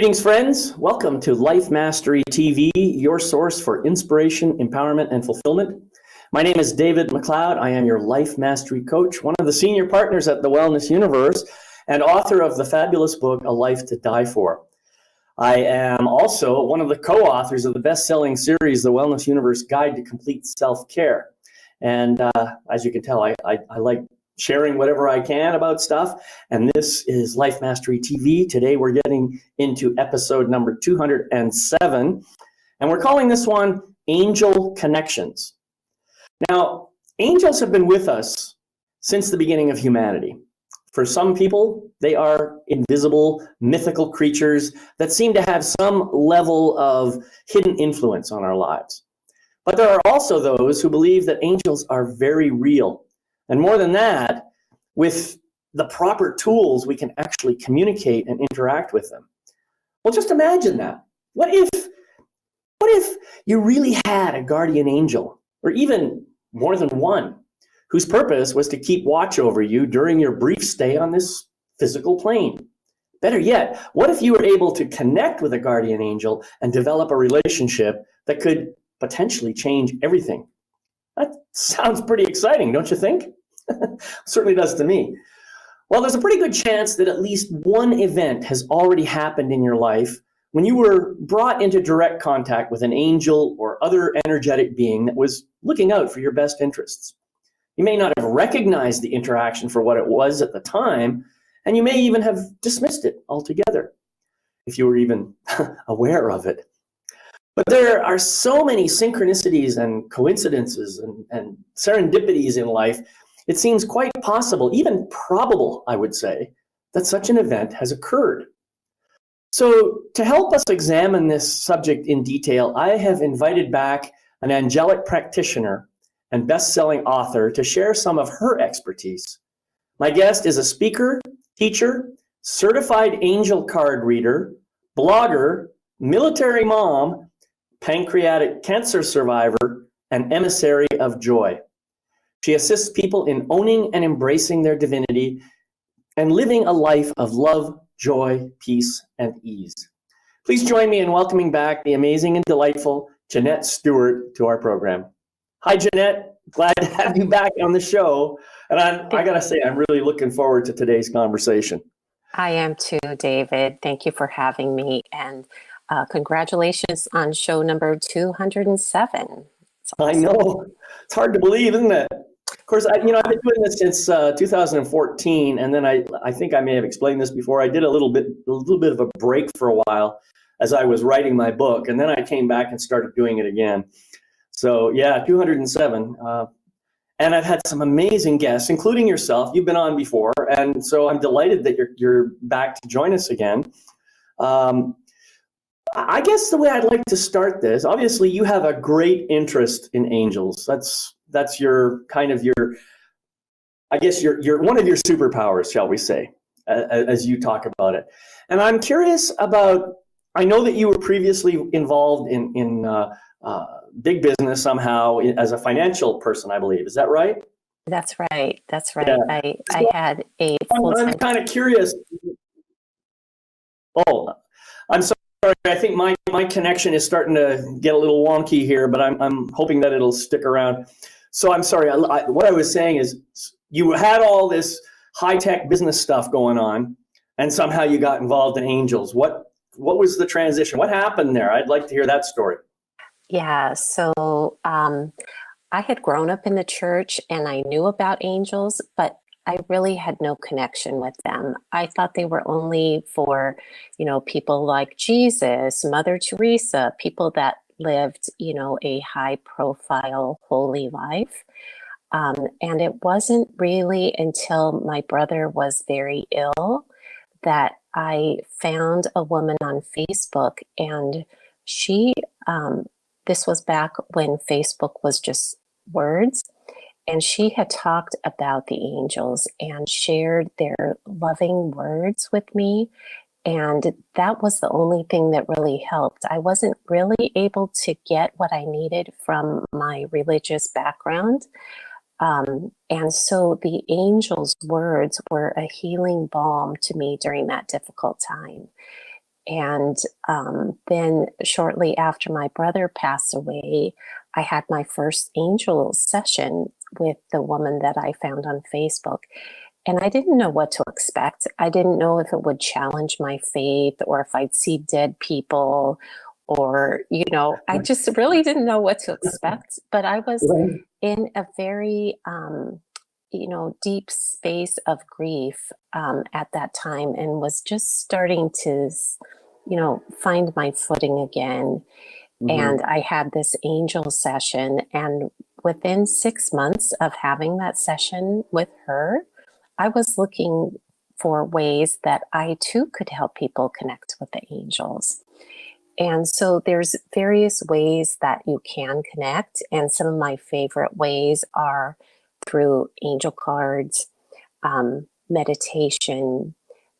Greetings, friends. Welcome to Life Mastery TV, your source for inspiration, empowerment, and fulfillment. My name is David McLeod. I am your Life Mastery Coach, one of the senior partners at the Wellness Universe, and author of the fabulous book, A Life to Die For. I am also one of the co-authors of the best-selling series, The Wellness Universe Guide to Complete Self-Care. And as you can tell, I like sharing whatever I can about stuff. And this is Life Mastery TV. Today we're getting into episode number 207. And we're calling this one Angel Connections. Now, angels have been with us since the beginning of humanity. For some people, they are invisible, mythical creatures that seem to have some level of hidden influence on our lives. But there are also those who believe that angels are very real. And more than that, with the proper tools, we can actually communicate and interact with them. Well, just imagine that. What if you really had a guardian angel, or even more than one, whose purpose was to keep watch over you during your brief stay on this physical plane? Better yet, what if you were able to connect with a guardian angel and develop a relationship that could potentially change everything? That sounds pretty exciting, don't you think? Certainly does to me. Well, there's a pretty good chance that at least one event has already happened in your life when you were brought into direct contact with an angel or other energetic being that was looking out for your best interests. You may not have recognized the interaction for what it was at the time, and you may even have dismissed it altogether, if you were even aware of it. But there are so many synchronicities and coincidences and serendipities in life, it seems quite possible, even probable, I would say, that such an event has occurred. So to help us examine this subject in detail, I have invited back an angelic practitioner and best-selling author to share some of her expertise. My guest is a speaker, teacher, certified angel card reader, blogger, military mom, pancreatic cancer survivor, and emissary of joy. She assists people in owning and embracing their divinity and living a life of love, joy, peace, and ease. Please join me in welcoming back the amazing and delightful Janette Stuart to our program. Hi, Janette. Glad to have you back on the show. And I got to say, I'm really looking forward to today's conversation. I am too, David. Thank you for having me. And congratulations on show number 207. Awesome. I know. It's hard to believe, isn't it? Of course, I've been doing this since 2014, and then I think I may have explained this before. I did a little bit of a break for a while as I was writing my book, and then I came back and started doing it again. So yeah, 207, and I've had some amazing guests, including yourself. You've been on before, and so I'm delighted that you're back to join us again. I guess the way I'd like to start this, obviously you have a great interest in angels. That's your kind of I guess your one of your superpowers, shall we say, as you talk about it. And I'm curious about, I know that you were previously involved in big business somehow as a financial person, I believe. Is that right? That's right. Yeah. I had a full-time... I'm kind of curious. Oh, I'm sorry. I think my connection is starting to get a little wonky here, but I'm hoping that it'll stick around. So I'm sorry. What I was saying is you had all this high-tech business stuff going on, and somehow you got involved in angels. What was the transition? What happened there? I'd like to hear that story. Yeah. So I had grown up in the church and I knew about angels, but I really had no connection with them. I thought they were only for, people like Jesus, Mother Teresa, people that lived, a high profile, holy life. And it wasn't really until my brother was very ill that I found a woman on Facebook, and she, this was back when Facebook was just words. And she had talked about the angels and shared their loving words with me. And that was the only thing that really helped. I wasn't really able to get what I needed from my religious background. And so the angels' words were a healing balm to me during that difficult time. And then shortly after my brother passed away, I had my first angel session with the woman that I found on Facebook. And I didn't know what to expect. I didn't know if it would challenge my faith or if I'd see dead people or, I just really didn't know what to expect. But I was in a very, deep space of grief at that time and was just starting to, find my footing again. And I had this angel session, and within 6 months of having that session with her, I was looking for ways that I too could help people connect with the angels. And so there's various ways that you can connect. And some of my favorite ways are through angel cards, meditation,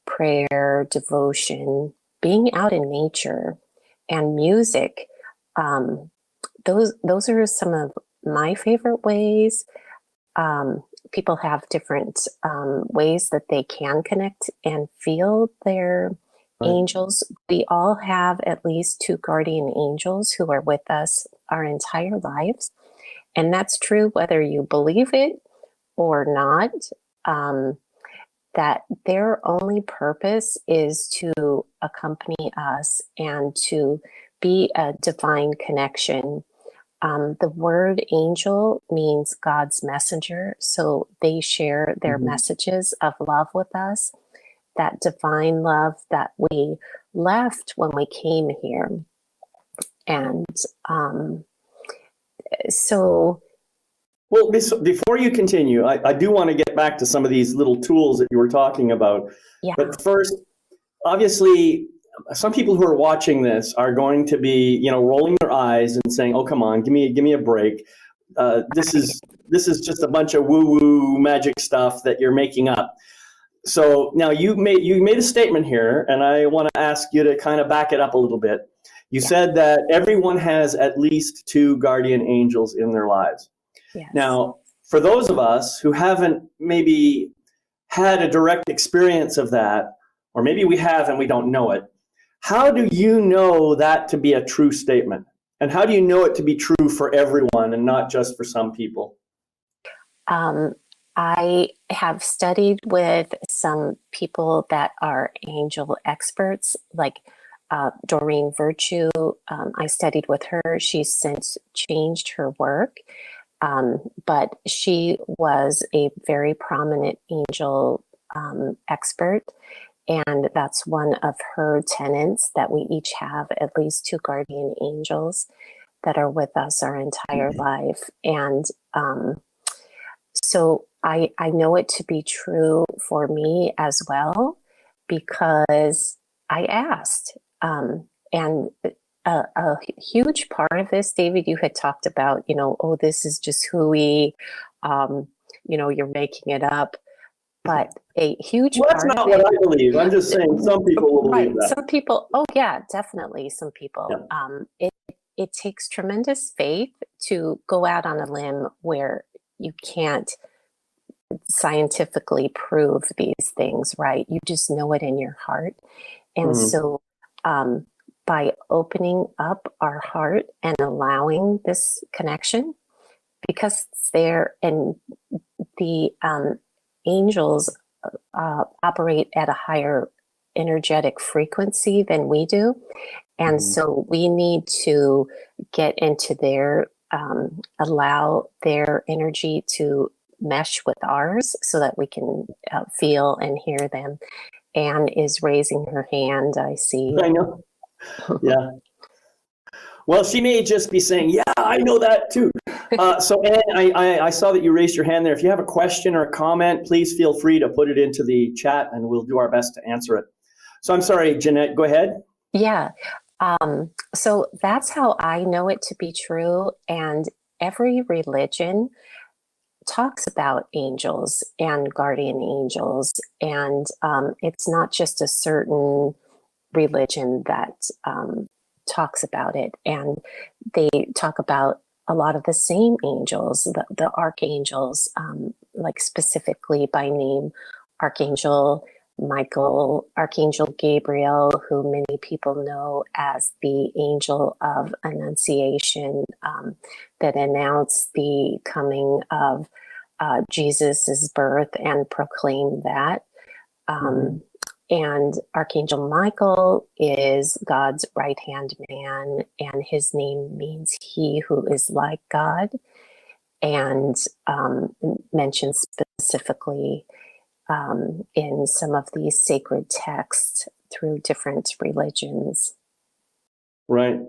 prayer, devotion, being out in nature, and music. Those are some of my favorite ways. People have different ways that they can connect and feel their angels. We all have at least 2 guardian angels who are with us our entire lives. And that's true whether you believe it or not, that their only purpose is to accompany us and to be a divine connection. The word angel means God's messenger. So they share their messages of love with us, that divine love that we left when we came here. And so... Well, before you continue, I do want to get back to some of these little tools that you were talking about. Yeah. But first, obviously, some people who are watching this are going to be, rolling their eyes and saying, "Oh, come on, give me a break. This is just a bunch of woo-woo magic stuff that you're making up." So now you made a statement here, and I want to ask you to kind of back it up a little bit. You said that everyone has at least 2 guardian angels in their lives. Yes. Now, for those of us who haven't maybe had a direct experience of that, or maybe we have and we don't know it, how do you know that to be a true statement? And how do you know it to be true for everyone and not just for some people? I have studied with some people that are angel experts, like Doreen Virtue. I studied with her. She's since changed her work. But she was a very prominent angel expert. And that's one of her tenets, that we each have at least 2 guardian angels that are with us our entire life. And so I know it to be true for me as well, because I asked. And a huge part of this, David, you had talked about, oh, this is just hooey, you're making it up. But a huge part that's not what I believe. I'm just saying some people will believe that. Some people, oh yeah, definitely some people. Yeah. It takes tremendous faith to go out on a limb where you can't scientifically prove these things, right? You just know it in your heart. And so by opening up our heart and allowing this connection, because it's there, and the angels operate at a higher energetic frequency than we do. And so we need to get into their, allow their energy to mesh with ours so that we can feel and hear them. Anne is raising her hand, I see. I know. Yeah. Well, she may just be saying, "Yeah, I know that too." So, Anne, I saw that you raised your hand there. If you have a question or a comment, please feel free to put it into the chat, and we'll do our best to answer it. So, I'm sorry, Janette, go ahead. Yeah. So that's how I know it to be true. And every religion talks about angels and guardian angels, and it's not just a certain religion that talks about it. And they talk about a lot of the same angels, the archangels, like specifically by name, Archangel Michael, Archangel Gabriel, who many people know as the angel of Annunciation, that announced the coming of Jesus's birth and proclaimed that. And Archangel Michael is God's right-hand man, and his name means he who is like God, and mentioned specifically in some of these sacred texts through different religions. Right.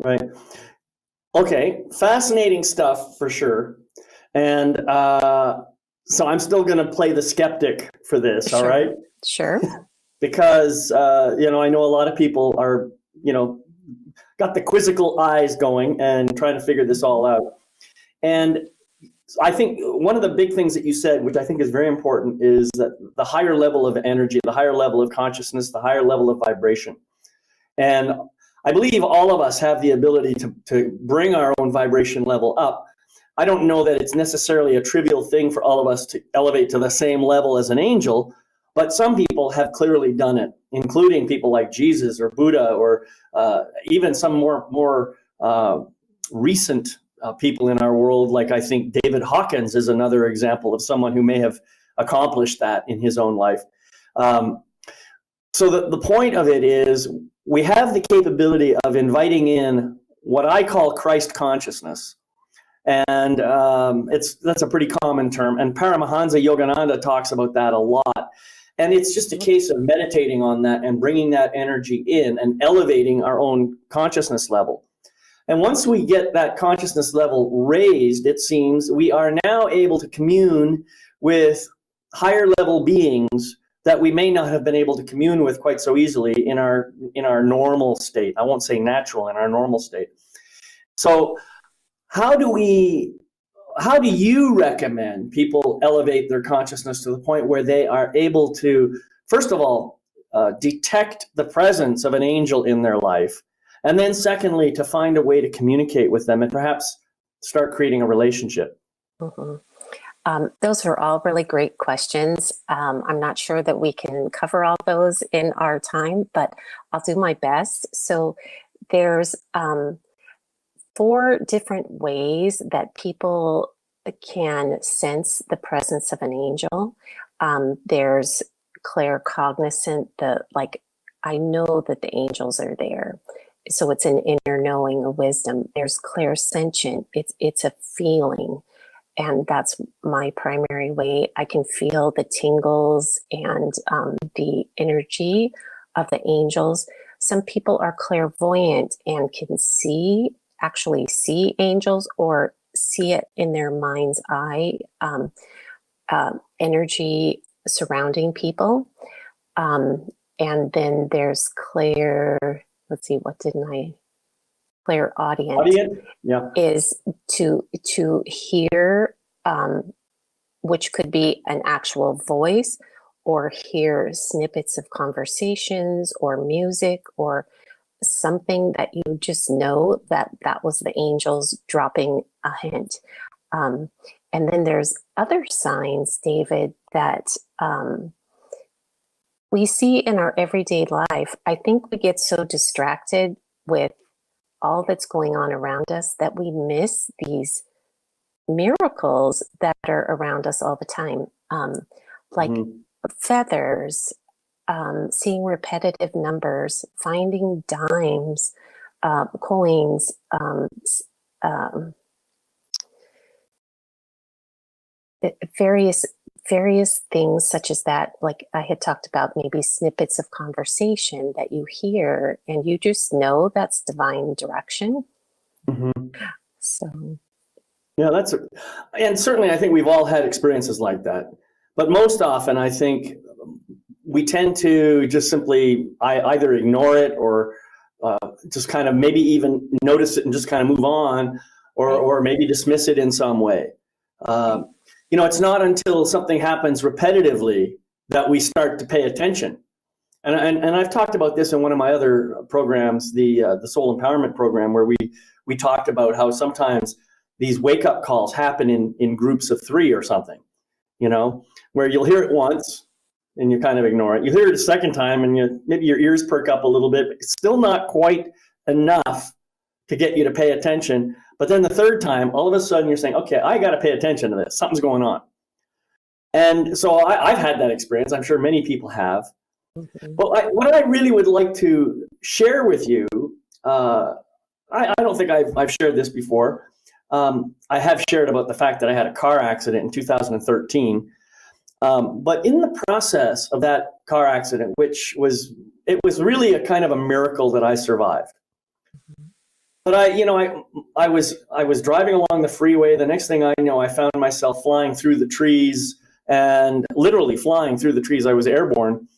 Okay, fascinating stuff for sure. And so I'm still going to play the skeptic for this, Sure. all right? Sure. Because, I know a lot of people are, got the quizzical eyes going and trying to figure this all out. And I think one of the big things that you said, which I think is very important, is that the higher level of energy, the higher level of consciousness, the higher level of vibration. And I believe all of us have the ability to bring our own vibration level up. I don't know that it's necessarily a trivial thing for all of us to elevate to the same level as an angel, but some people have clearly done it, including people like Jesus or Buddha, or even some more recent people in our world, like I think David Hawkins is another example of someone who may have accomplished that in his own life. So the point of it is we have the capability of inviting in what I call Christ consciousness. And that's a pretty common term. And Paramahansa Yogananda talks about that a lot. And it's just a case of meditating on that and bringing that energy in and elevating our own consciousness level. And once we get that consciousness level raised, it seems, we are now able to commune with higher level beings that we may not have been able to commune with quite so easily in our normal state. I won't say natural, in our normal state. So how do you recommend people elevate their consciousness to the point where they are able to, first of all, detect the presence of an angel in their life, and then secondly, to find a way to communicate with them and perhaps start creating a relationship? Those are all really great questions. I'm not sure that we can cover all those in our time, but I'll do my best. So there's 4 different ways that people can sense the presence of an angel. There's claircognizant, I know that the angels are there. So it's an inner knowing, a wisdom. There's clairsentient, it's a feeling. And that's my primary way. I can feel the tingles and the energy of the angels. Some people are clairvoyant and can actually see angels, or see it in their mind's eye, energy surrounding people. And then there's clairaudience. Audience? Yeah. Is to hear, which could be an actual voice, or hear snippets of conversations or music, or something that you just know that was the angels dropping a hint. And then there's other signs, David, that we see in our everyday life. I think we get so distracted with all that's going on around us that we miss these miracles that are around us all the time. Like feathers, seeing repetitive numbers, finding dimes, coins, various things such as that. Like I had talked about, maybe snippets of conversation that you hear and you just know that's divine direction. So yeah, and certainly I think we've all had experiences like that. But most often I think we tend to just simply either ignore it or just kind of maybe even notice it and just kind of move on, or maybe dismiss it in some way. It's not until something happens repetitively that we start to pay attention. And I've talked about this in one of my other programs, the Soul Empowerment program, where we talked about how sometimes these wake-up calls happen in groups of 3 or something, where you'll hear it once, and you kind of ignore it. You hear it a second time and maybe your ears perk up a little bit, but it's still not quite enough to get you to pay attention. But then the third time, all of a sudden you're saying, okay, I got to pay attention to this. Something's going on. And so I've had that experience. I'm sure many people have. Mhm. But what I really would like to share with you, I don't think I've shared this before. I have shared about the fact that I had a car accident in 2013. But in the process of that car accident, it was really a kind of a miracle that I survived. But I was driving along the freeway. The next thing I know, I found myself flying through the trees, and literally flying through the trees. I was airborne.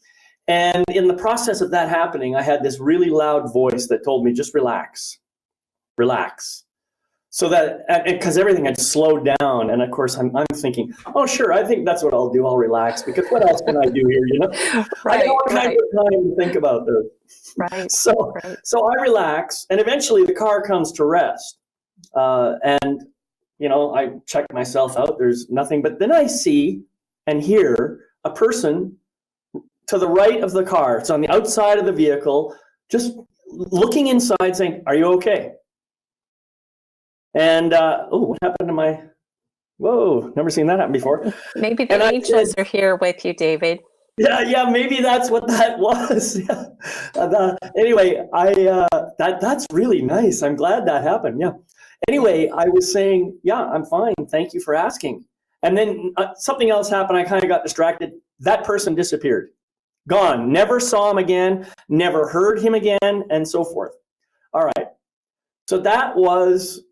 And in the process of that happening, I had this really loud voice that told me, just relax, relax. So that, because everything had slowed down. And of course, I'm thinking, oh, sure, I think that's what I'll do. I'll relax, because what else can I do here? I Right, don't have time to think about this. right, So, right. so I relax, and eventually the car comes to rest. And, I check myself out. There's nothing. But then I see and hear a person to the right of the car. It's on the outside of the vehicle, just looking inside saying, are you okay? And, what happened to my, whoa, never seen that happen before. Maybe the And I angels said, are here with you, David. yeah, maybe that's what that was. Yeah. Anyway, that's really nice. I'm glad that happened. Yeah. Anyway, I was saying, yeah, I'm fine. Thank you for asking. And then something else happened. I kind of got distracted. That person disappeared. Gone. Never saw him again. Never heard him again, and so forth. All right. So that was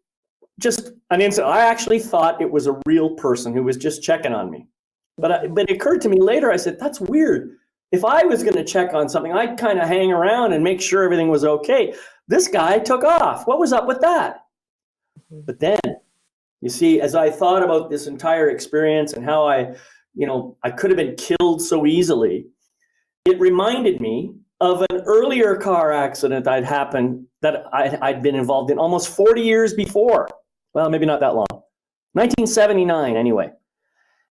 just an incident. I actually thought it was a real person who was just checking on me. But it occurred to me later, I said, that's weird. If I was going to check on something, I'd kind of hang around and make sure everything was okay. This guy took off. What was up with that? But then, you see, as I thought about this entire experience and how I could have been killed so easily, it reminded me of an earlier car accident that I'd been involved in almost 40 years before. Well, maybe not that long. 1979, anyway.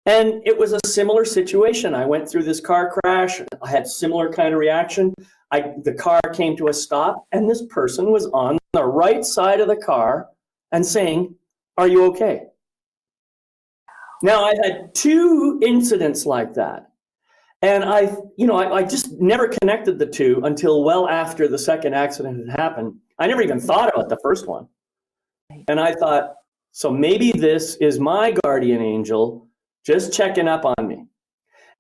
And it was a similar situation. I went through this car crash. I had similar kind of reaction. The car came to a stop, and this person was on the right side of the car and saying, are you okay? Now, I had two incidents like that. And I just never connected the two until well after the second accident had happened. I never even thought about the first one. And I thought, so maybe this is my guardian angel just checking up on me.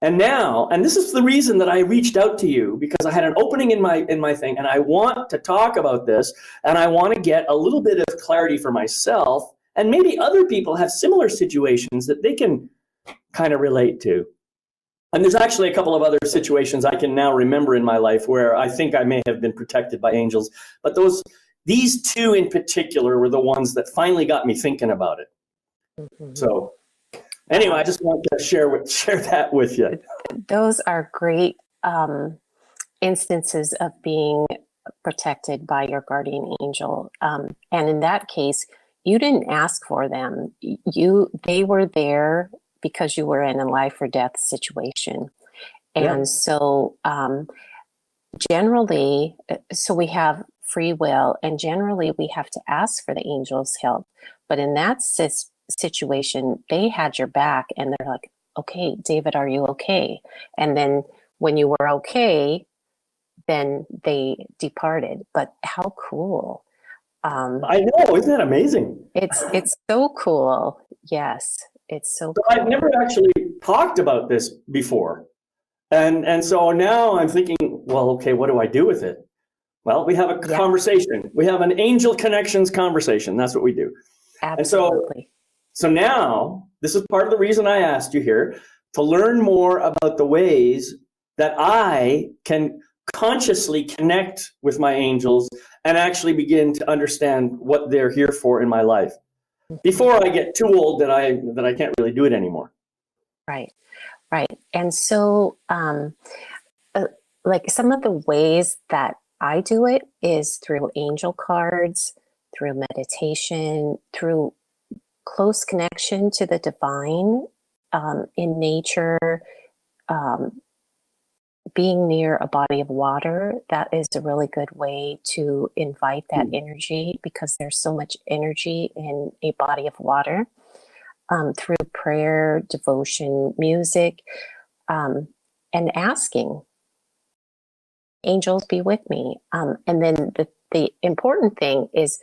And now, and this is the reason that I reached out to you, because I had an opening in my thing, and I want to talk about this, and I want to get a little bit of clarity for myself, and maybe other people have similar situations that they can kind of relate to. And there's actually a couple of other situations I can now remember in my life where I think I may have been protected by angels, but these two in particular were the ones that finally got me thinking about it. Mhm. So anyway, I just want to share that with you. Those are great instances of being protected by your guardian angel. And in that case, you didn't ask for them. They were there because you were in a life or death situation. And so generally, so we have free will, and generally we have to ask for the angels' help. But in that situation, they had your back, and they're like, okay, David, are you okay? And then when you were okay, then they departed. But how cool. I know, isn't that amazing? It's so cool. Yes, it's so cool. I've never actually talked about this before. And so now I'm thinking, well, okay, what do I do with it? Well, we have a conversation. We have an angel connections conversation. That's what we do. Absolutely. And so now, this is part of the reason I asked you here, to learn more about the ways that I can consciously connect with my angels and actually begin to understand what they're here for in my life before I get too old that I can't really do it anymore. Right. And so, like some of the ways that I do it is through angel cards, through meditation, through close connection to the divine in nature, being near a body of water, that is a really good way to invite that energy, because there's so much energy in a body of water, through prayer, devotion, music, and asking, angels be with me. And then the important thing is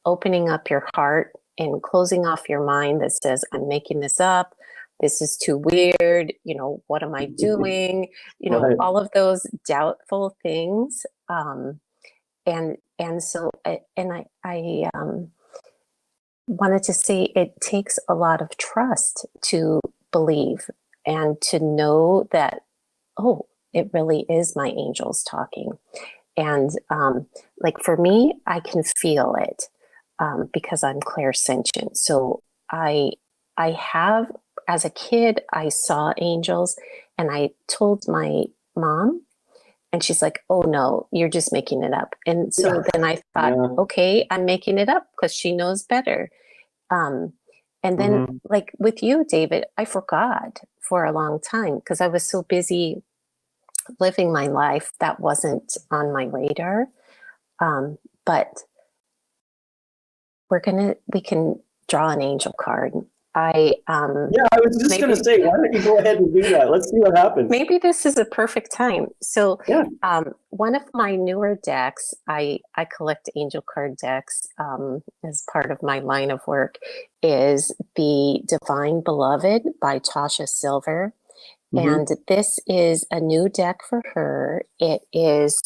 opening up your heart and closing off your mind that says, I'm making this up. This is too weird. What am I doing? Right. All of those doubtful things. And so I wanted to say it takes a lot of trust to believe and to know that, oh, it really is my angels talking. And like for me, I can feel it because I'm clairsentient. So I have, as a kid, I saw angels, and I told my mom, and she's like, oh no, you're just making it up. And so then I thought, okay, I'm making it up because she knows better. And then like with you, David, I forgot for a long time because I was so busy living my life that wasn't on my radar. But we can draw an angel card. I was just going to say, why don't you go ahead and do that? Let's see what happens. Maybe this is a perfect time. So one of my newer decks, I collect angel card decks as part of my line of work, is the Divine Beloved by Tasha Silver. And this is a new deck for her. It is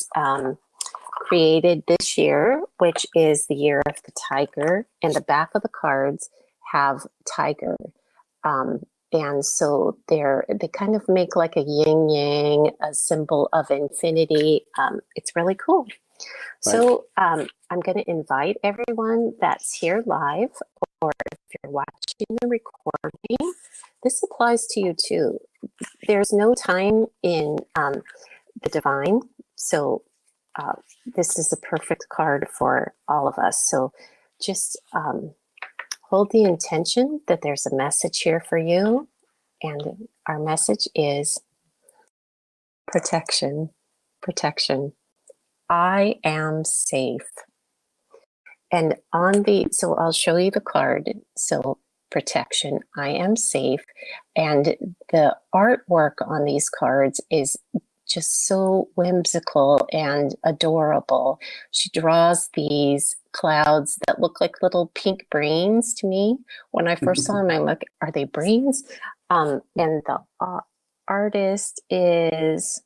created this year, which is the year of the tiger, and the back of the cards have tiger. And so they kind of make like a yin yang, a symbol of infinity. It's really cool. Right. So I'm going to invite everyone that's here live, or if you're watching the recording, this applies to you too. There's no time in the divine. So this is a perfect card for all of us. So just hold the intention that there's a message here for you. And our message is protection, protection. I am safe. And so I'll show you the card. So protection, I am safe. And the artwork on these cards is just so whimsical and adorable. She draws these clouds that look like little pink brains to me. When I first saw them, I'm like, are they brains? And the artist is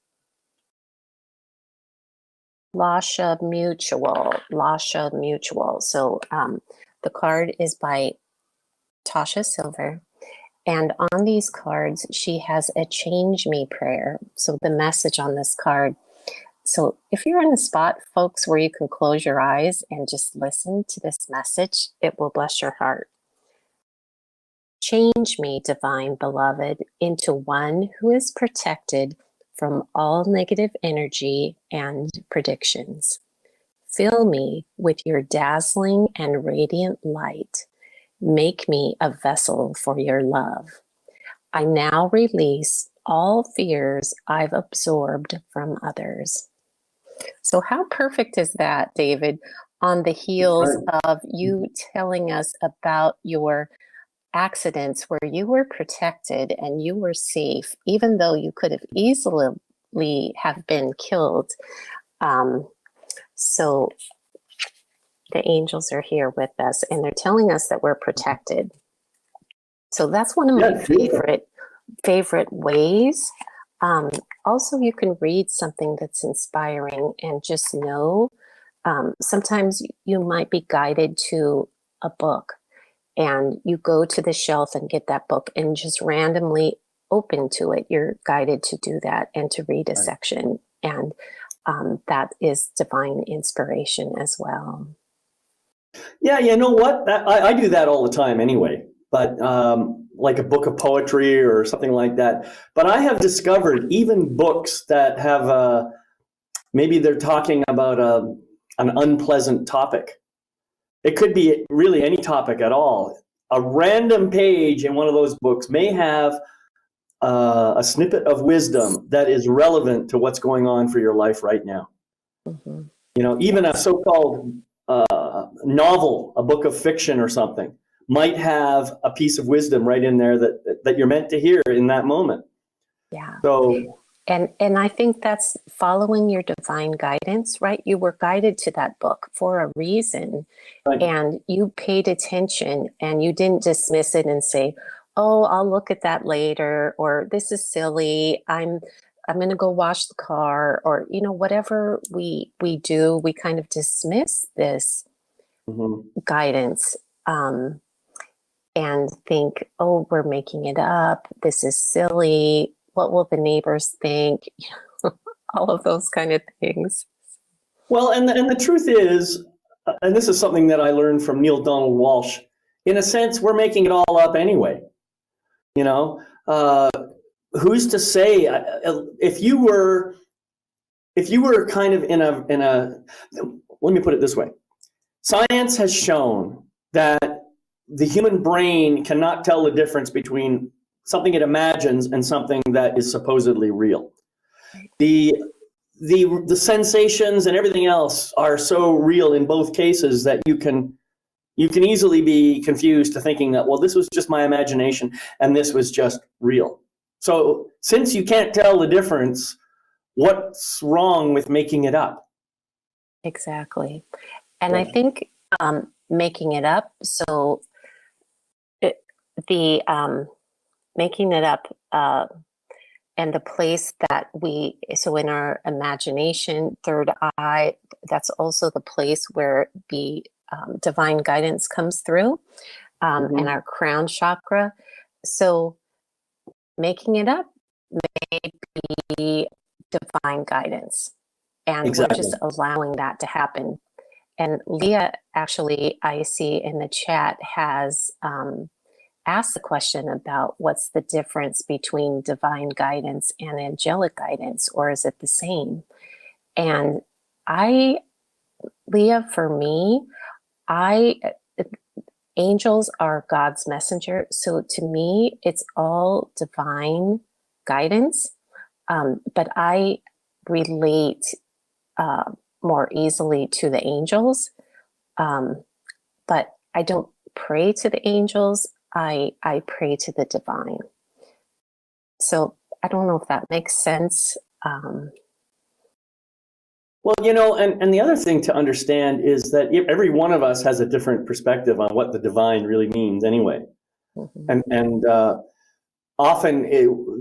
Lasha Mutual. So the card is by Tasha Silver. And on these cards, she has a change me prayer. So the message on this card. So if you're in a spot, folks, where you can close your eyes and just listen to this message, it will bless your heart. Change me, divine beloved, into one who is protected from all negative energy and predictions. Fill me with your dazzling and radiant light. Make me a vessel for your love. I now release all fears I've absorbed from others. So how perfect is that, David, on the heels of you telling us about your accidents where you were protected and you were safe, even though you could have easily have been killed. So the angels are here with us, and they're telling us that we're protected. So that's one of my favorite ways. Also, you can read something that's inspiring and just know. Sometimes you might be guided to a book, and you go to the shelf and get that book and just randomly open to it. You're guided to do that and to read a section. And that is divine inspiration as well. Yeah, you know what? I do that all the time anyway, but like a book of poetry or something like that. But I have discovered even books that have, maybe they're talking about an unpleasant topic. It could be really any topic at all. A random page in one of those books may have a snippet of wisdom that is relevant to what's going on for your life right now. Mm-hmm. You know, even a so-called novel, a book of fiction or something, might have a piece of wisdom right in there that you're meant to hear in that moment. Yeah. So, and I think that's following your divine guidance, right? You were guided to that book for a reason, right. and you paid attention, and you didn't dismiss it and say, "Oh, I'll look at that later," or "This is silly. I'm going to go wash the car," or whatever we do, we kind of dismiss this Mm-hmm. guidance. And think, "Oh, we're making it up. This is silly. What will the neighbors think?" All of those kind of things. Well, and the truth is, and this is something that I learned from Neil Donald Walsh, in a sense, we're making it all up anyway. You know, who's to say if you were kind of in a let me put it this way. Science has shown that the human brain cannot tell the difference between something it imagines and something that is supposedly real. The sensations and everything else are so real in both cases that you can easily be confused to thinking that, well, this was just my imagination and this was just real. So since you can't tell the difference, what's wrong with making it up? Exactly. And Yeah. I think making it up, so the making it up and the place that so in our imagination, third eye, that's also the place where the divine guidance comes through, and our crown chakra. So making it up may be divine guidance, and Exactly. we're just allowing that to happen. And Leah, actually, I see in the chat, has asked the question about what's the difference between divine guidance and angelic guidance, or is it the same? And Leah, for me, angels are God's messenger. So to me, it's all divine guidance. But I relate more easily to the angels. But I don't pray to the angels. I pray to the divine. So I don't know if that makes sense. Well, and the other thing to understand is that every one of us has a different perspective on what the divine really means anyway. Mm-hmm. And often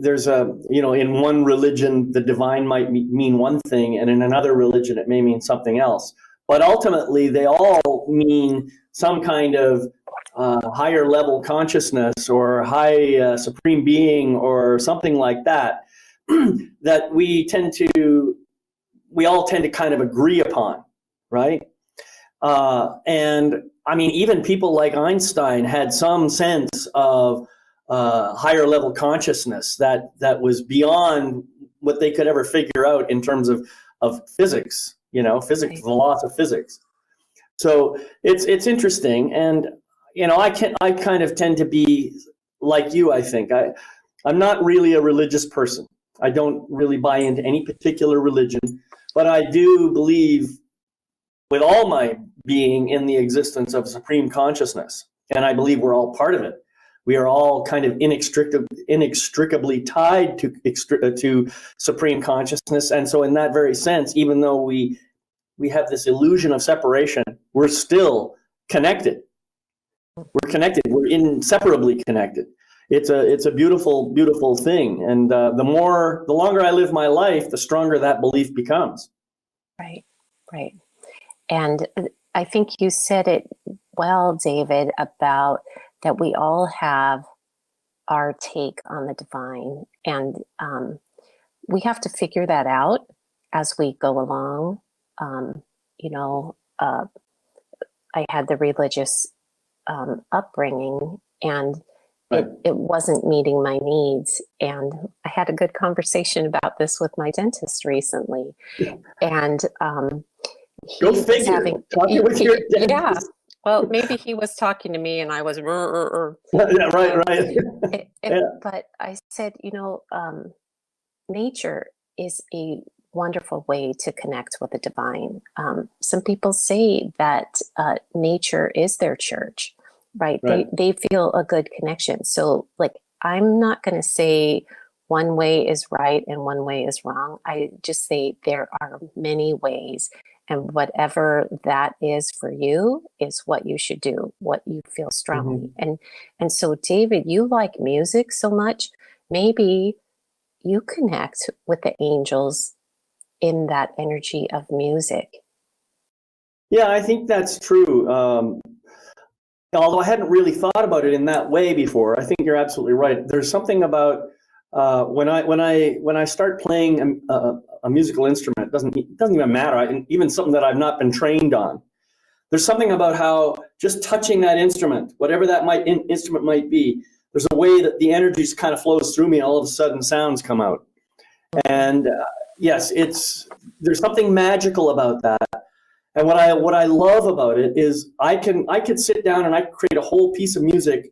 there's in one religion, the divine might mean one thing, and in another religion, it may mean something else. But ultimately, they all mean some kind of higher level consciousness or high supreme being or something like that, that we all tend to kind of agree upon, right? And I mean, even people like Einstein had some sense of higher level consciousness that was beyond what they could ever figure out in terms of physics, physics, right. The laws of physics. So it's interesting, and I kind of tend to be like you. I think I'm not really a religious person. I don't really buy into any particular religion, but I do believe with all my being in the existence of supreme consciousness, and I believe we're all part of it. We are all kind of inextricably tied to supreme consciousness, and so in that very sense, even though we have this illusion of separation, we're still connected. We're connected. We're inseparably connected. It's a beautiful, beautiful thing. And the longer I live my life, the stronger that belief becomes. Right, right. And I think you said it well, David, about that we all have our take on the divine, and we have to figure that out as we go along. I had the religious upbringing, and right. it wasn't meeting my needs. And I had a good conversation about this with my dentist recently. And go figure. Talk with your dentist. Well, maybe he was talking to me and I was, Yeah, right, um, right. Yeah. but I said, nature is a wonderful way to connect with the divine. Some people say that nature is their church, right? Right. They feel a good connection. So, like, I'm not going to say one way is right and one way is wrong. I just say there are many ways, and whatever that is for you is what you should do, what you feel strongly. Mhm. And so, David, you like music so much, maybe you connect with the angels in that energy of music. Yeah, I think that's true. Although I hadn't really thought about it in that way before, I think you're absolutely right. There's something about when I start playing a musical instrument, it doesn't even matter. Even something that I've not been trained on. There's something about how just touching that instrument, whatever that instrument might be, there's a way that the energy just kind of flows through me, and all of a sudden sounds come out. And yes, there's something magical about that. And what I love about it is I could sit down and I could create a whole piece of music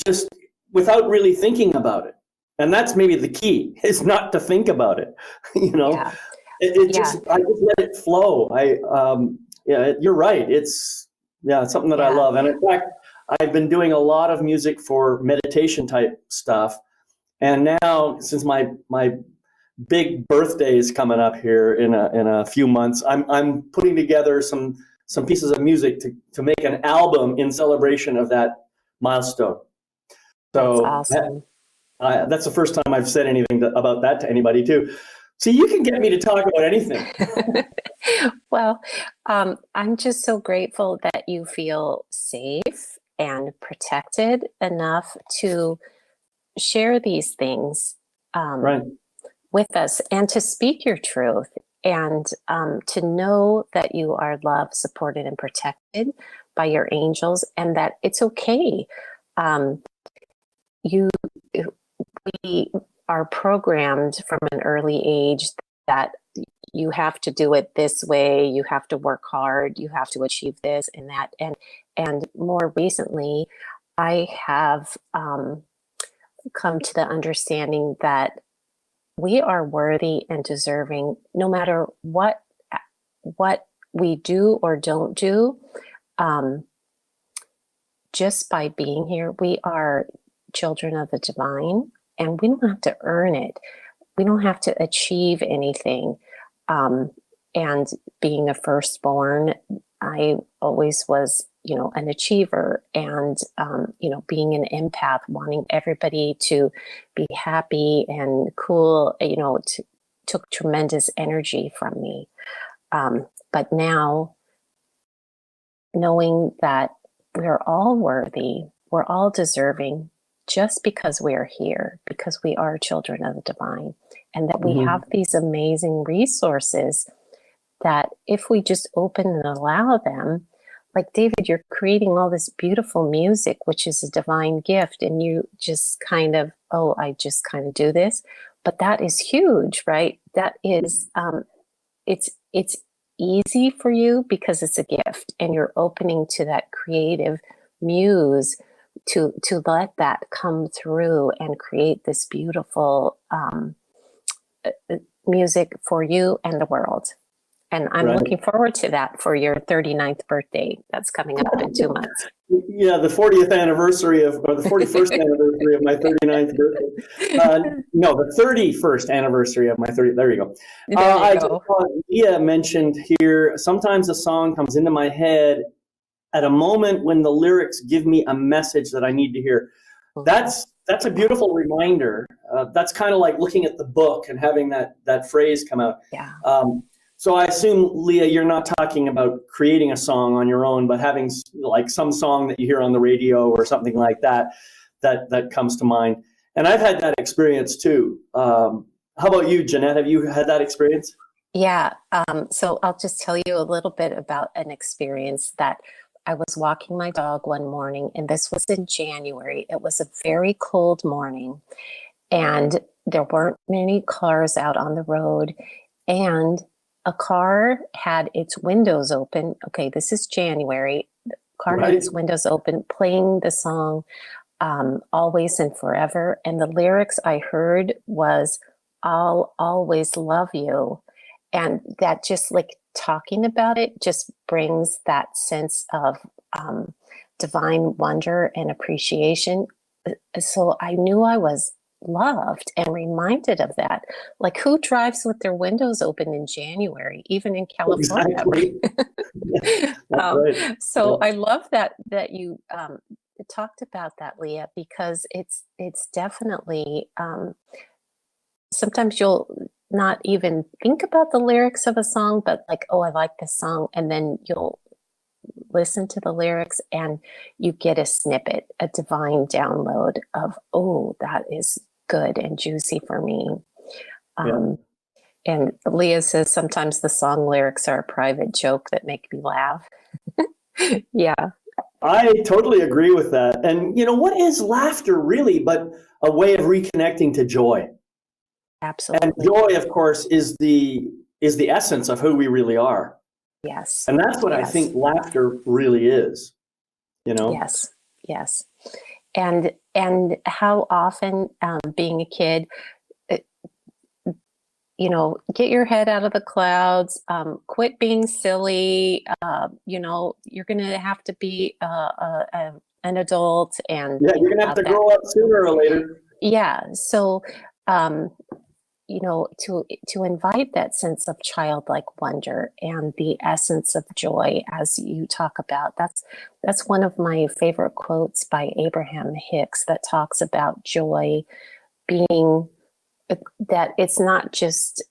just without really thinking about it. And that's maybe the key, is not to think about it. You know, Yeah, it yeah, just I just let it flow. Yeah, you're right. It's something that I yeah. love. And in fact, I've been doing a lot of music for meditation type stuff. And now, since my big birthday is coming up here in a few months, I'm putting together some pieces of music to make an album in celebration of that milestone. That's So awesome. that's the first time I've said anything about that to anybody too. See, you can get me to talk about anything. Well, I'm just so grateful that you feel safe and protected enough to share these things um, Right. with us and to speak your truth and to know that you are loved, supported, and protected by your angels, and that it's okay. Um, you we are programmed from an early age that you have to do it this way, you have to work hard, you have to achieve this and that. And more recently, I have come to the understanding that we are worthy and deserving no matter what we do or don't do. um, just by being here, we are children of the divine, and we don't have to earn it. We don't have to achieve anything. Um, and being a firstborn, I always was, an achiever, and, being an empath, wanting everybody to be happy and cool, took tremendous energy from me. But now, knowing that we're all worthy, we're all deserving just because we're here, because we are children of the divine, and that we have Mhm. these amazing resources that if we just open and allow them, like David, you're creating all this beautiful music, which is a divine gift, and you just kind of, oh, I just kind of do this. But that is huge, right? That is it's easy for you because it's a gift and you're opening to that creative muse to let that come through and create this beautiful music for you and the world. And I'm Right. looking forward to that for your 39th birthday that's coming up in 2 months. Yeah, the 40th anniversary or the 41st anniversary of my 39th birthday. No, the 31st anniversary of my 30. There you go. There you I just go. thought Leah mentioned here, sometimes a song comes into my head at a moment when the lyrics give me a message that I need to hear. Mhm. That's a beautiful reminder. That's kind of like looking at the book and having that phrase come out. Yeah. So I assume, Leah, you're not talking about creating a song on your own, but having like some song that you hear on the radio or something like that comes to mind. And I've had that experience too. How about you, Janette? Have you had that experience? Yeah. So I'll just tell you a little bit about an experience that I was walking my dog one morning, and this was in January. It was a very cold morning, and there weren't many cars out on the road. And a car had its windows open. Okay, this is January. car Right. has windows open, playing the song Always and Forever. And the lyrics I heard was, I'll always love you. And that just like talking about it just brings that sense of divine wonder and appreciation. So I knew I was loved and reminded of that. Like, who drives with their windows open in January, even in California? Exactly. That's right. So I love that you talked about that, Leah, because it's definitely sometimes you'll not even think about the lyrics of a song, but like, oh, I like this song, and then you'll listen to the lyrics and you get a snippet, a divine download of, oh, that is good and juicy for me. Yeah. And Leah says sometimes the song lyrics are a private joke that make me laugh. Yeah, I totally agree with that. And what is laughter really but a way of reconnecting to joy? And absolutely. joy, of course, is the essence of who we really are. Yes. And that's what I Yes. think laughter really is. Yes. Yes. And how often, being a kid, get your head out of the clouds, quit being silly. You're going to have to be an adult and Yeah, think you're gonna have about to that. grow up sooner or later. Yeah. So, um, to invite that sense of childlike wonder and the essence of joy, as you talk about, that's one of my favorite quotes by Abraham Hicks that talks about joy being that it's not just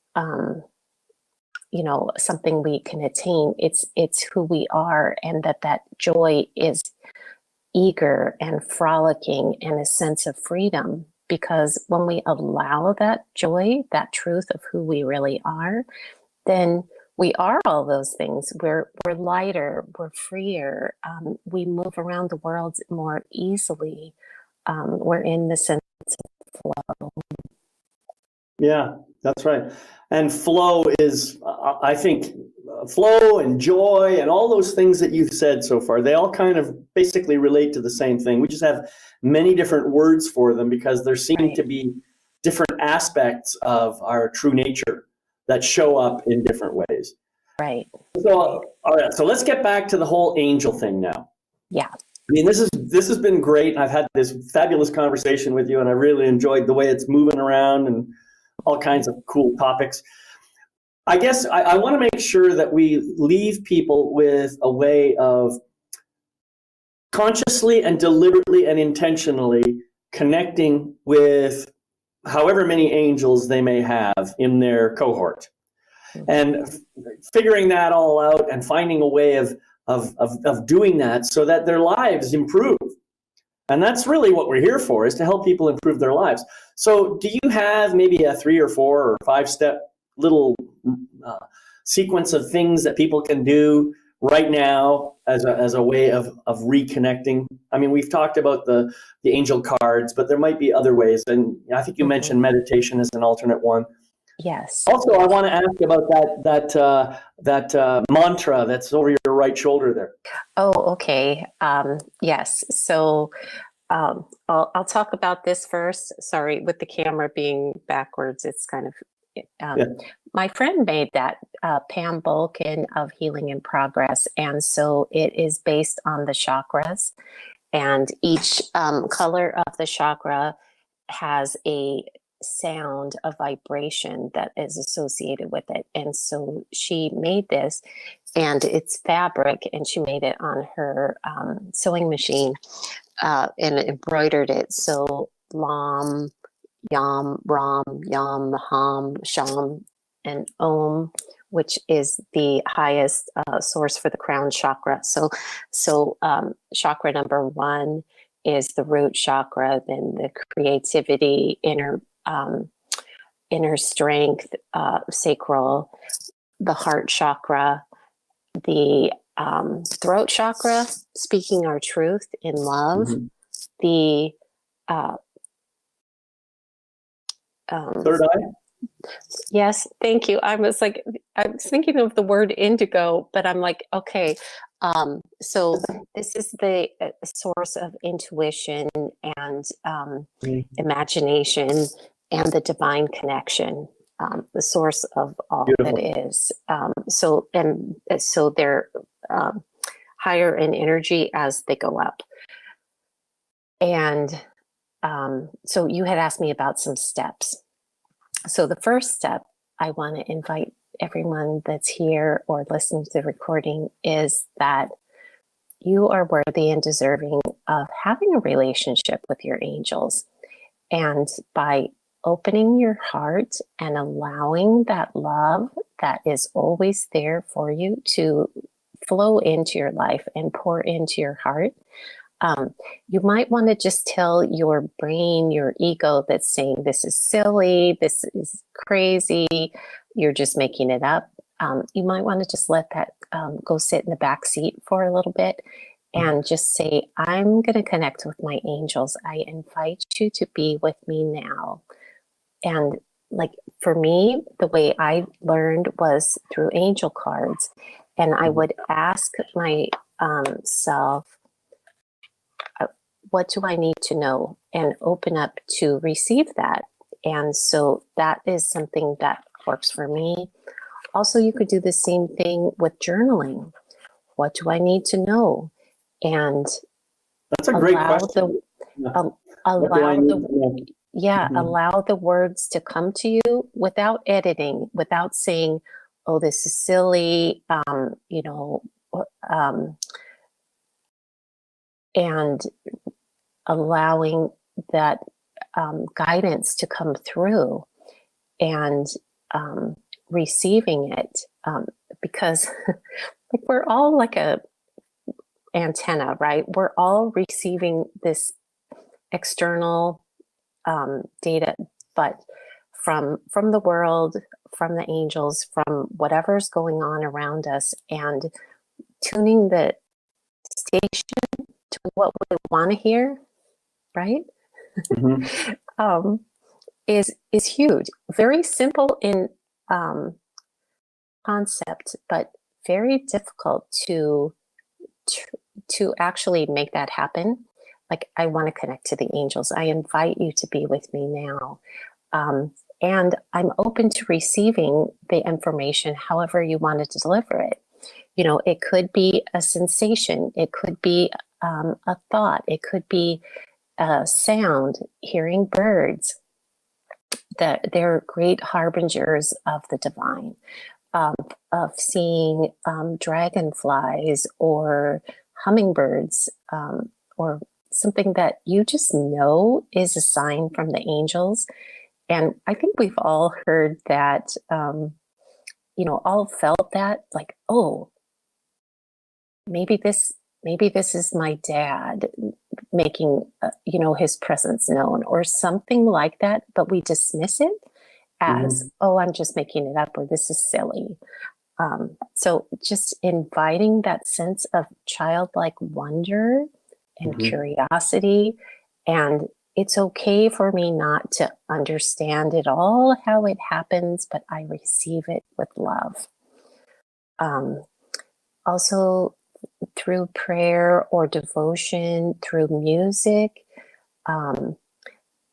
something we can attain. It's who we are, and that joy is eager and frolicking and a sense of freedom. Because when we allow that joy, that truth of who we really are, then we are all those things. We're lighter, we're freer, we move around the world more easily. We're in the sense of flow. Yeah, that's right. And flow is, I think, flow and joy and all those things that you've said so far, they all kind of basically relate to the same thing. We just have many different words for them because there seem Right. to be different aspects of our true nature that show up in different ways. Right. So, all right, so let's get back to the whole angel thing now. Yeah. I mean, this has been great. I've had this fabulous conversation with you, and I really enjoyed the way it's moving around and all kinds of cool topics. I guess I want to make sure that we leave people with a way of consciously and deliberately and intentionally connecting with however many angels they may have in their cohort. And figuring that all out and finding a way of doing that so that their lives improve. And that's really what we're here for, is to help people improve their lives. So do you have maybe a 3 or 4 or 5-step little sequence of things that people can do right now as a way of reconnecting? I mean, we've talked about the angel cards, but there might be other ways. And I think you mentioned meditation as an alternate one. Yes. Also, I want to ask about that mantra that's over your right shoulder there. Oh, okay. Yes. So I'll talk about this first. Sorry, with the camera being backwards, it's kind of. Yeah. My friend made that Pam Bolkin of Healing in Progress, and so it is based on the chakras, and each color of the chakra has a sound, a vibration that is associated with it. And so she made this, and it's fabric, and she made it on her sewing machine and embroidered it. So Lam, Yam, Ram, Yam, Ham, Sham, and Om, which is the highest source for the crown chakra. So chakra number 1 is the root chakra, then the creativity, inner strength, sacral, the heart chakra, the throat chakra, speaking our truth in love, the Third eye? Yes, thank you. I was thinking of the word indigo, but I'm like, okay. So this is the source of intuition and imagination and the divine connection, the source of all that Beautiful. is. So they're higher in energy as they go up. And so you had asked me about some steps. So the first step I want to invite everyone that's here or listening to the recording is that you are worthy and deserving of having a relationship with your angels. And by opening your heart and allowing that love that is always there for you to flow into your life and pour into your heart, you might want to just tell your brain, your ego that's saying, this is silly, this is crazy, you're just making it up. You might want to just let that go sit in the back seat for a little bit and just say, I'm going to connect with my angels. I invite you to be with me now. And like for me, the way I learned was through angel cards. And I would ask my self, what do I need to know, and open up to receive that. And so that is something that works for me. Also, you could do the same thing with journaling. What do I need to know? And That's a great question. allow the words to come to you without editing, without saying, oh, this is silly, and allowing that guidance to come through and receiving it, because like we're all like a antenna, right? We're all receiving this external data, but from the world, from the angels, from whatever's going on around us, and tuning the station to what we want to hear, right? Mm-hmm. Is huge. Very simple in concept, but very difficult to actually make that happen. Like, I want to connect to the angels. I invite you to be with me now. And I'm open to receiving the information however you wanted to deliver it. You know, it could be a sensation. It could be a thought. It could be a sound, hearing birds. That they're great harbingers of the divine, of seeing dragonflies or hummingbirds, or something that you just know is a sign from the angels. And I think we've all heard that, all felt that, like, oh, maybe this is my dad making, his presence known, or something like that, but we dismiss it as, oh, I'm just making it up, or this is silly. So just inviting that sense of childlike wonder and curiosity, and it's okay for me not to understand it all, how it happens, but I receive it with love. Also, through prayer or devotion, through music,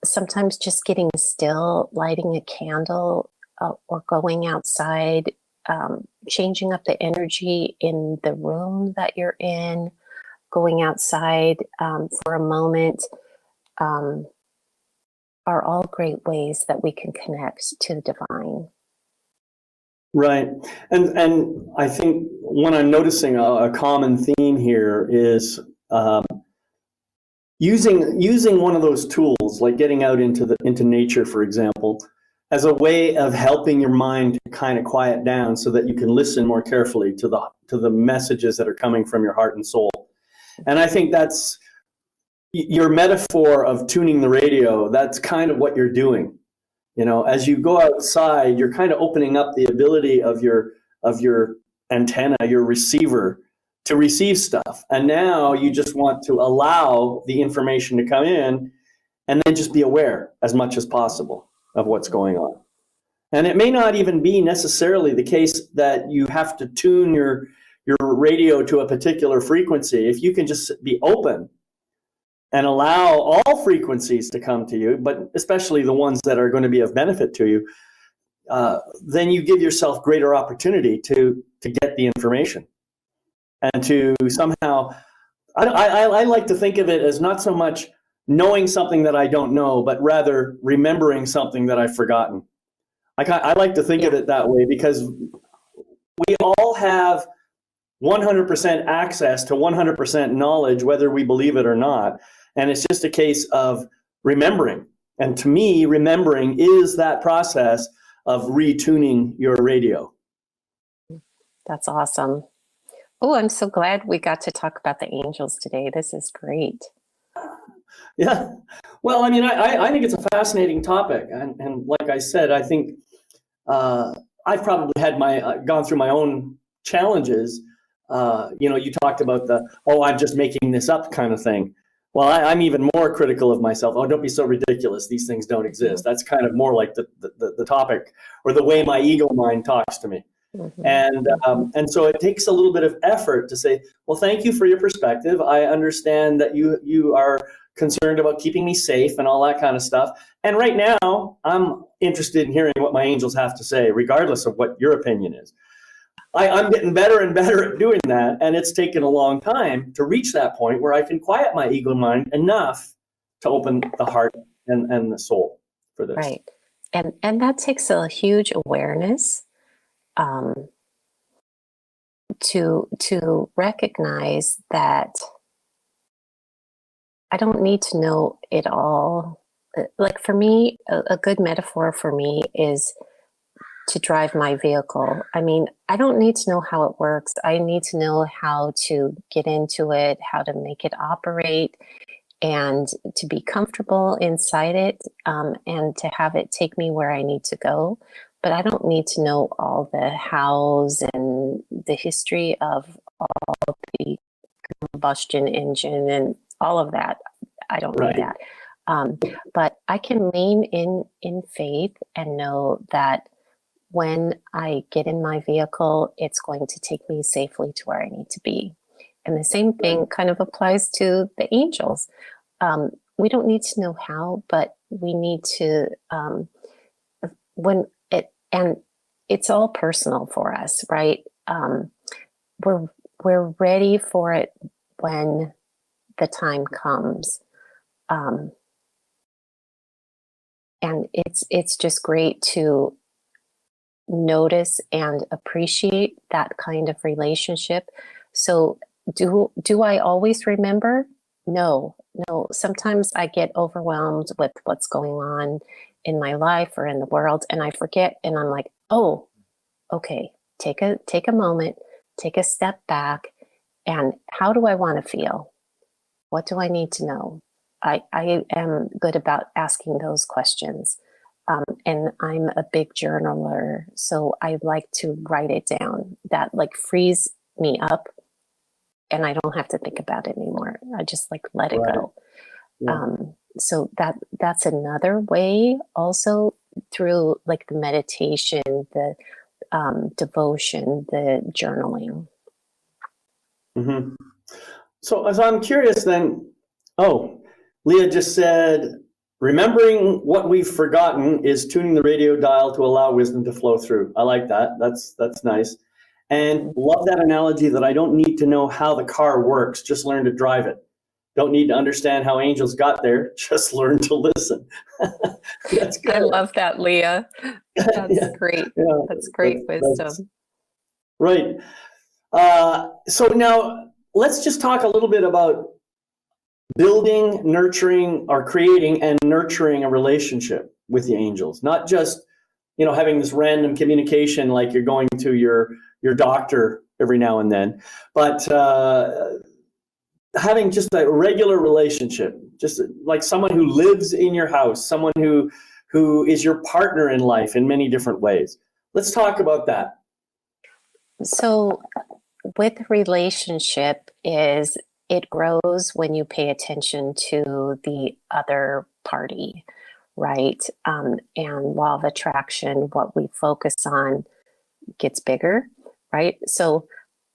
sometimes just getting still, lighting a candle, or going outside, changing up the energy in the room that you're in, going outside for a moment, are all great ways that we can connect to the divine. Right. And I think what I'm noticing a common theme here is using one of those tools, like getting out into nature, for example, as a way of helping your mind to kind of quiet down so that you can listen more carefully to the messages that are coming from your heart and soul. And I think that's your metaphor of tuning the radio. That's kind of what you're doing. You know, as you go outside, you're kind of opening up the ability of your antenna, your receiver, to receive stuff. And now you just want to allow the information to come in, and then just be aware as much as possible of what's going on. And it may not even be necessarily the case that you have to tune your radio to a particular frequency. If you can just be open and allow all frequencies to come to you, but especially the ones that are going to be of benefit to you, then you give yourself greater opportunity to get the information and to somehow. I like to think of it as not so much knowing something that I don't know, but rather remembering something that I've forgotten. I like to think of it that way, because we all have 100% access to 100% knowledge, whether we believe it or not. And it's just a case of remembering. And to me, remembering is that process of retuning your radio. That's awesome. Oh, I'm so glad we got to talk about the angels today. This is great. Yeah. Well, I mean, I think it's a fascinating topic. And like I said, I think I've probably had gone through my own challenges. You talked about I'm just making this up kind of thing. Well, I'm even more critical of myself. Oh, don't be so ridiculous. These things don't exist. That's kind of more like the topic, or the way my ego mind talks to me. Mm-hmm. And so it takes a little bit of effort to say, well, thank you for your perspective. I understand that you are concerned about keeping me safe and all that kind of stuff. And right now, I'm interested in hearing what my angels have to say, regardless of what your opinion is. I'm getting better and better at doing that, and it's taken a long time to reach that point where I can quiet my ego mind enough to open the heart and the soul for this. Right. And that takes a huge awareness to recognize that I don't need to know it all. Like for me, a good metaphor for me is to drive my vehicle. I mean, I don't need to know how it works. I need to know how to get into it, how to make it operate, and to be comfortable inside it, and to have it take me where I need to go. But I don't need to know all the hows and the history of all the combustion engine and all of that. I don't need that. But I can lean in faith and know that when I get in my vehicle, it's going to take me safely to where I need to be. And the same thing kind of applies to the angels. We don't need to know how, but we need to, and it's all personal for us, right? We're ready for it when the time comes. And it's just great to notice and appreciate that kind of relationship. So do I always remember? No. Sometimes I get overwhelmed with what's going on in my life or in the world, and I forget, and I'm like, oh, okay, take a moment, take a step back, and how do I want to feel? What do I need to know? I am good about asking those questions. And I'm a big journaler, so I like to write it down. That like frees me up, and I don't have to think about it anymore. I just like let it go. Yeah. So that's another way, also through like the meditation, the devotion, the journaling. Mm-hmm. So as I'm curious then, Leah just said, remembering what we've forgotten is tuning the radio dial to allow wisdom to flow through. I like that. That's nice. And love that analogy that I don't need to know how the car works, just learn to drive it. Don't need to understand how angels got there, just learn to listen. That's good. I love that, Leah. That's great. Yeah, that's great wisdom. Right. So now let's just talk a little bit about building, nurturing, or creating and nurturing a relationship with the angels. Not just, having this random communication like you're going to your doctor every now and then, but having just a regular relationship, just like someone who lives in your house, someone who is your partner in life in many different ways. Let's talk about that. So with relationship is it grows when you pay attention to the other party, right? And law of attraction, what we focus on gets bigger, right? So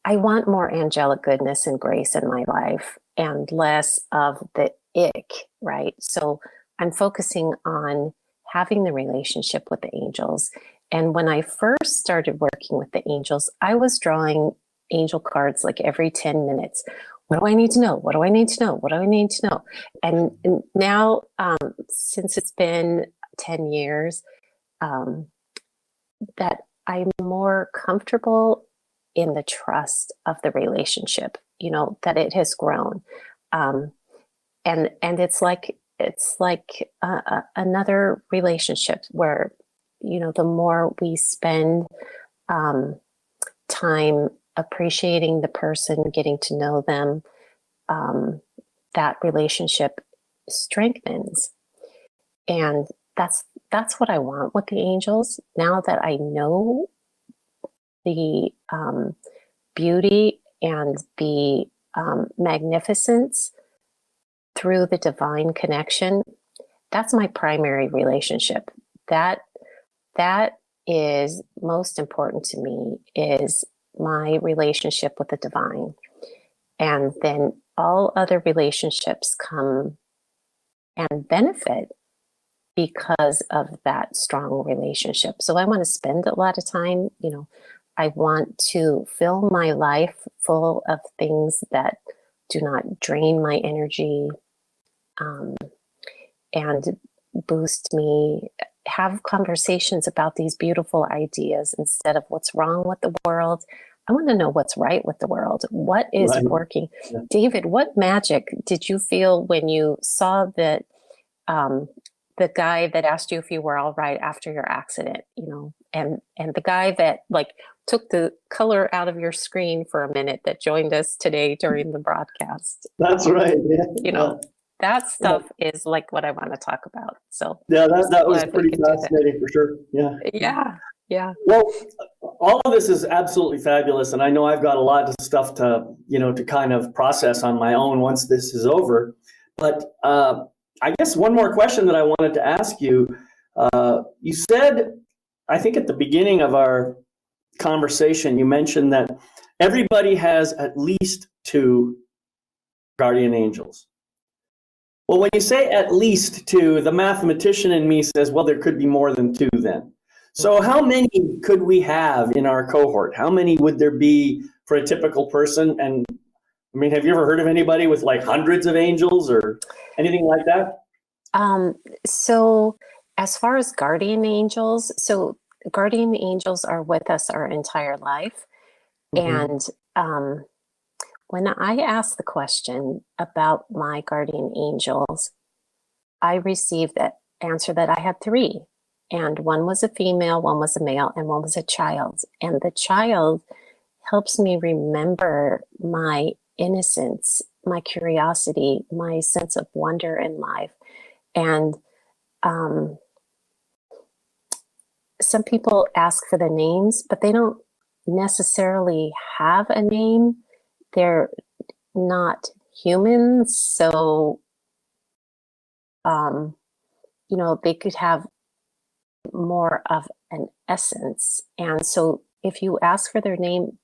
I want more angelic goodness and grace in my life and less of the ick, right? So I'm focusing on having the relationship with the angels. And when I first started working with the angels, I was drawing angel cards like every 10 minutes. What do I need to know? What do I need to know? What do I need to know? And now, since it's been 10 years, that I'm more comfortable in the trust of the relationship, that it has grown. And it's like another relationship where, the more we spend time appreciating the person, getting to know them, that relationship strengthens. And that's what I want with the angels. Now that I know the beauty and the magnificence through the divine connection, that's my primary relationship. That is most important to me, is my relationship with the divine. And then all other relationships come and benefit because of that strong relationship. So I want to spend a lot of time, I want to fill my life full of things that do not drain my energy, and boost me, have conversations about these beautiful ideas instead of what's wrong with the world. I want to know what's right with the world. What is Right. working? Yeah. David, what magic did you feel when you saw that the guy that asked you if you were all right after your accident, and the guy that took the color out of your screen for a minute that joined us today during the broadcast? That's right. Yeah. Yeah. That stuff is like what I want to talk about. So Yeah, that was glad we pretty could do that. fascinating for sure. Yeah. Yeah. Well, all of this is absolutely fabulous, and I know I've got a lot of stuff to kind of process on my own once this is over. But I guess one more question that I wanted to ask you. You said, I think at the beginning of our conversation, you mentioned that everybody has at least two guardian angels. Well, when you say at least two, the mathematician in me says, well, there could be more than two then. So how many could we have in our cohort? How many would there be for a typical person? And I mean, have you ever heard of anybody with like hundreds of angels or anything like that? So as far as guardian angels, guardian angels are with us our entire life. Mm-hmm. And when I asked the question about my guardian angels, I received that answer that I had three. And one was a female, one was a male, and one was a child. And the child helps me remember my innocence, my curiosity, my sense of wonder in life. And some people ask for the names, but they don't necessarily have a name. They're not humans. So, they could have more of an essence. And so if you ask for their name,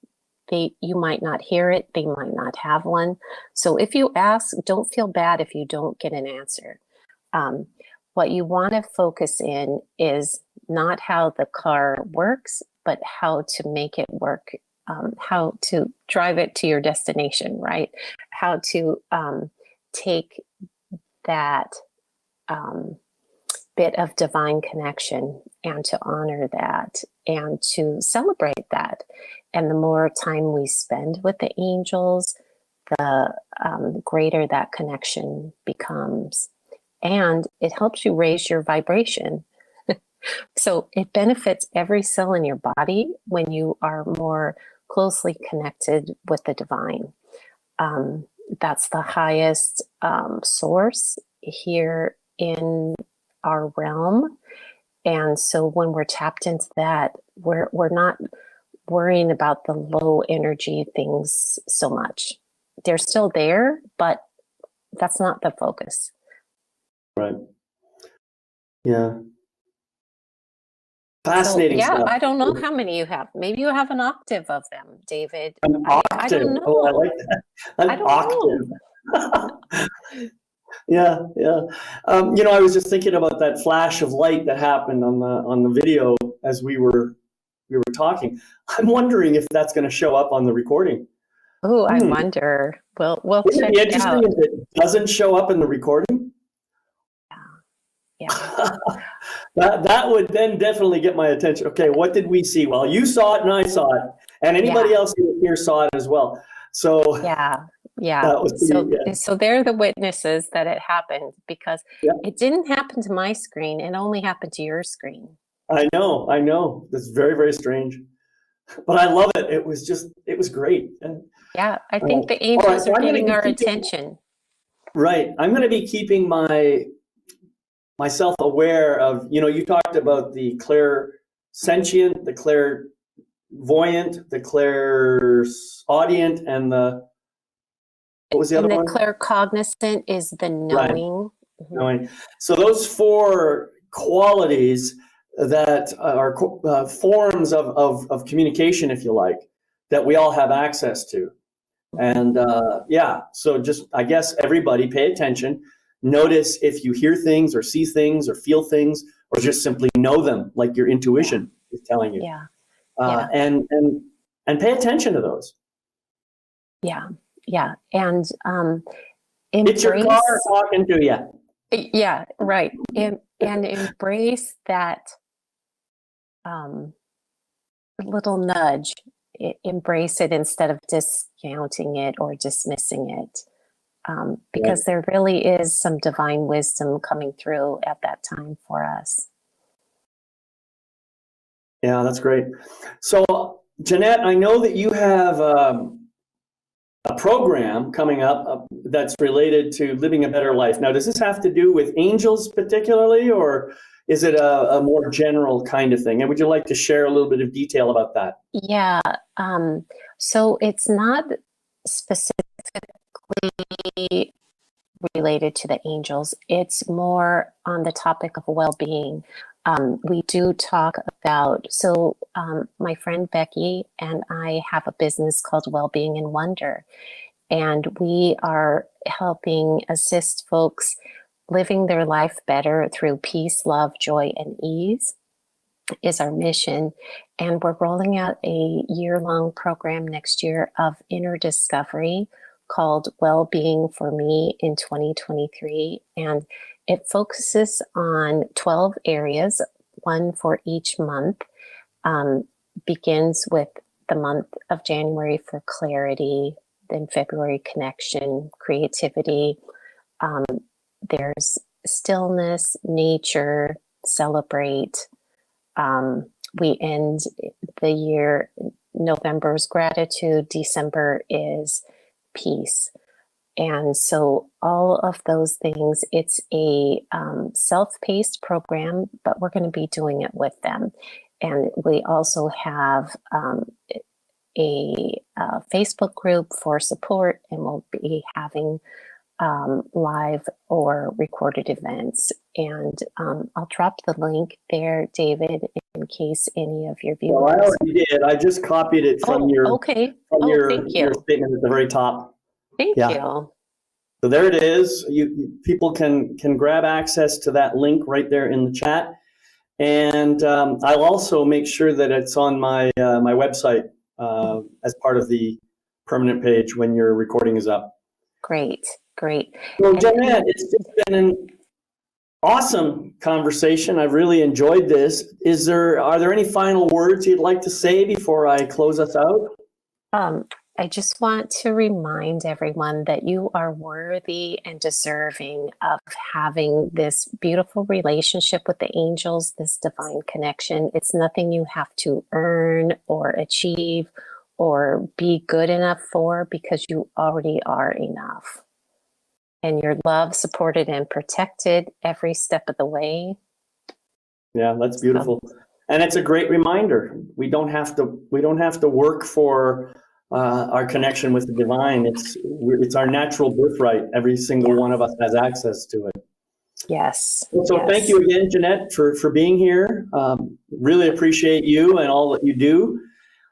you might not hear it. They might not have one. So if you ask, don't feel bad if you don't get an answer. What you want to focus in is not how the car works, but how to make it work, how to drive it to your destination, right? How to take that bit of divine connection and to honor that and to celebrate that. And the more time we spend with the angels, the greater that connection becomes. And it helps you raise your vibration. So it benefits every cell in your body when you are more closely connected with the divine. That's the highest source here in our realm. And so when we're tapped into that, we're not worrying about the low energy things so much. They're still there, but that's not the focus. Right. Yeah. So Fascinating yeah, stuff. I don't know how many you have. Maybe you have an octave of them, David. An I octave. don't Oh, I know. like that. I An don't know. octave. Yeah, yeah. I was just thinking about that flash of light that happened on the video as we were talking. I'm wondering if that's going to show up on the recording. Oh, I Hmm. wonder. We'll Wouldn't it check be it interesting out. if it doesn't show up in the recording? Yeah. That would then definitely get my attention. Okay, what did we see? Well, you saw it and I saw it, and anybody Yeah. else here saw it as well. So Yeah. Yeah. that was pretty, So yeah, so they're the witnesses that it happened because yeah. it didn't happen to my screen. It only happened to your screen. I know. That's very, very strange, but I love it. It was great. And, Yeah, I think the all right, angels so are I'm going to getting be our keeping attention. right. I'm going to be keeping myself aware of. You talked about the clairsentient, the clairvoyant, the clairaudient, and what was the other And the one? claircognizant is the Right. knowing. Mhm. Knowing. So those four qualities that are forms of communication, if you like, that we all have access to. And yeah, so just, I guess, everybody pay attention. Notice if you hear things or see things or feel things or just simply know them, like your intuition is telling you. Yeah. Uh, Yeah. and and and pay attention to those. Yeah. Yeah. And It's your car embrace. talking to you. Yeah, right. And embrace that um, little nudge. Embrace it instead of discounting it or dismissing it. Right. Because there really is some divine wisdom coming through at that time for us. Yeah, that's great. So, Janette, I know that you have a program coming up that's related to living a better life. Now, does this have to do with angels particularly, or is it a more general kind of thing? And would you like to share a little bit of detail about that? Yeah. So it's not specifically related to the angels. It's more on the topic of well-being. We do talk about, my friend Becky and I have a business called Wellbeing and Wonder, and we are helping assist folks living their life better through peace, love, joy, and ease is our mission. And we're rolling out a year-long program next year of inner discovery called Wellbeing for Me in 2023. And it focuses on 12 areas, one for each month. Begins with the month of January for clarity, then February connection, creativity. There's stillness, nature, celebrate. We end the year, November's gratitude, December is peace. And so all of those things, it's a self-paced program, but we're going to be doing it with them. And we also have a Facebook group for support, and we'll be having live or recorded events. And I'll drop the link there, David, in case any of your Well, I viewers. already did. I just copied it from Oh, your okay. from Oh, your thank your you. statement at the very top. Thank Yeah. you. So there it is. People can grab access to that link right there in the chat, and I'll also make sure that it's on my my website as part of the permanent page when your recording is up. Great, great. Well, And Janette, it's just been an awesome conversation. I've really enjoyed this. Are there any final words you'd like to say before I close us out? I just want to remind everyone that you are worthy and deserving of having this beautiful relationship with the angels, this divine connection. It's nothing you have to earn or achieve or be good enough for, because you already are enough. And you're loved, supported, and protected every step of the way. Yeah, that's beautiful. And it's a great reminder. We don't have to work for our connection with the divine. It's our natural birthright. Every single one of us has access to it. Yes. So Yes. thank you again, Janette, for being here. Really appreciate you and all that you do.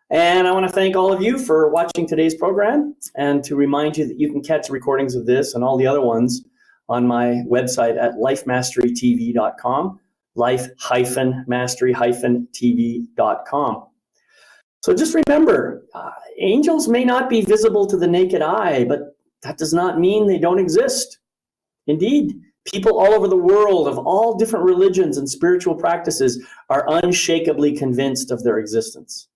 And I want to thank all of you for watching today's program, and to remind you that you can catch recordings of this and all the other ones on my website at lifemasterytv.com, life-mastery-tv.com. So just remember, angels may not be visible to the naked eye, but that does not mean they don't exist. Indeed, people all over the world of all different religions and spiritual practices are unshakably convinced of their existence.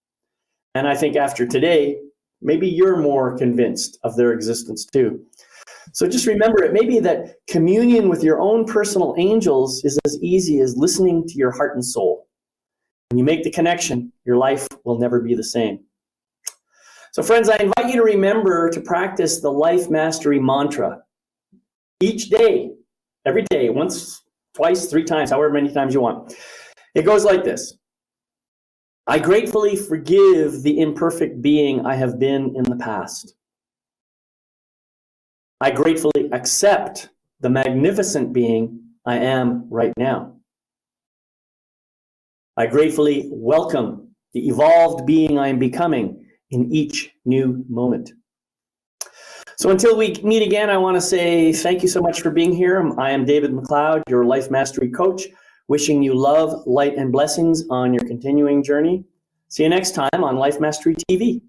And I think after today, maybe you're more convinced of their existence too. So just remember, it may be that communion with your own personal angels is as easy as listening to your heart and soul. When you make the connection, your life will never be the same. So friends, I invite you to remember to practice the Life Mastery mantra each day, every day, once, twice, 3 times, however many times you want. It goes like this. I gratefully forgive the imperfect being I have been in the past. I gratefully accept the magnificent being I am right now. I gratefully welcome the evolved being I am becoming in each new moment. So until we meet again, I want to say thank you so much for being here. I am David McLeod, your Life Mastery Coach, wishing you love, light, and blessings on your continuing journey. See you next time on Life Mastery TV.